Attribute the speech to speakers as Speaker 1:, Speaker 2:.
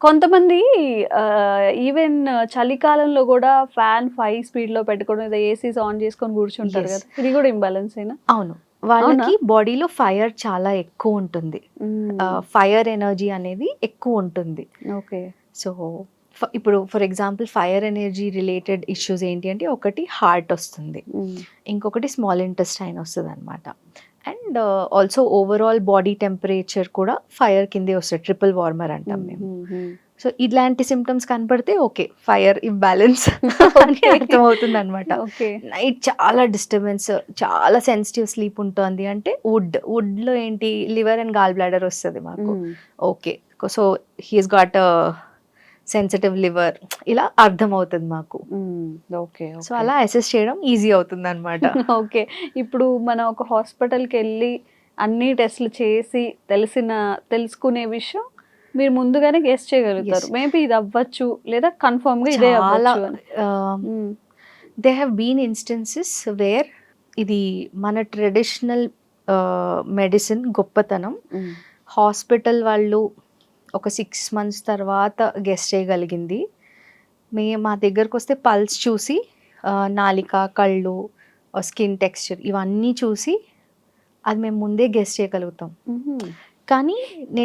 Speaker 1: కొంతమంది ఈవెన్ చలికాలంలో గూడా ఫ్యాన్ 5 స్పీడ్‌లో పెట్టుకొని లేదా ఏసీస్ ఆన్ చేసుకొని కూర్చుంటారు
Speaker 2: యెస్.
Speaker 1: గదా! ఇది గూడా ఇంబాలెన్సేనా?
Speaker 2: అవును.
Speaker 1: అవునా?
Speaker 2: వాళ్ళకి బాడీలో ఫైర్ చాలా ఎక్కువుంటుంది.
Speaker 1: హ్మ్.
Speaker 2: ఫైర్ ఎనర్జీ అనేది ఎక్కువుంటుంది.
Speaker 1: ఓకే.
Speaker 2: సో, ఇప్పుడు for example fire energy related issues ఏంటి అంటే, ఒకటి హార్ట్ ఒస్తుంది.
Speaker 1: హ్మ్.
Speaker 2: ఇంకొకటి స్మాల్ ఇంటెస్టైన్ ఒస్తదనమాట. And also overall body temperature కూడా ఫైర్ కిందే వస్తది. ట్రిపుల్ వార్మర్ అంటాం
Speaker 1: హ్మ్.
Speaker 2: మేము.
Speaker 1: హ్మ్. హ్మ్.
Speaker 2: సో, ఇలాంటి సింప్టమ్స్ కనపడితే ఓకే. ఫైర్ ఇంబాలెన్స్ అని
Speaker 1: ఓకే.
Speaker 2: అర్థమవుతుందనమాట.
Speaker 1: ఓకే.
Speaker 2: నైట్ చాలా డిస్టర్బెన్స్, చాలా సెన్సిటివ్ స్లీప్ ఉంటుంది అంటే వుడ్‌లో ఏంటి లివర్ అండ్ గాల్ బ్లాడర్ వస్తది మాకు.
Speaker 1: హ్మ్.
Speaker 2: Okay. So, he has got sensitive liver ఇలా అర్థమవుతది మాకు.
Speaker 1: హ్మ్. ఓకే.
Speaker 2: So,
Speaker 1: okay.
Speaker 2: అలా అసెస్ చేయడం ఈజీ అవుతుందనమాట.
Speaker 1: ఓకే. ఇప్పుడు మనం ఒక హాస్పిటల్‌కెళ్ళి అన్ని టెస్ట్‌లు చేసి తెలుసుకునే విషయం మీరు ముందుగానే గెస్ చేయగలుగుతారు.
Speaker 2: యెస్.
Speaker 1: మేబీ ఇది అవ్వచ్చు లేదా కన్ఫర్మ్‌గా ఇదే
Speaker 2: చాలా
Speaker 1: అవ్వచ్చు అని. Hmm.
Speaker 2: They have been instances where ఇది మన ట్రెడిషనల్ మెడిసిన్ గొప్పతనం
Speaker 1: హ్మ్.
Speaker 2: హాస్పిటల్ వాళ్ళు ఒక 6 మంత్స్ తర్వాత గెస్ చేయగలిగింది. మా దగ్గరకొస్తే పల్స్ చూసి నాలిక, కళ్ళు, స్కిన్ టెక్స్చర్ ఇవన్నీ చూసి అది మేము ముందే గెస్ చేయగలుగుతాం.
Speaker 1: హుహు.
Speaker 2: కానీ నేను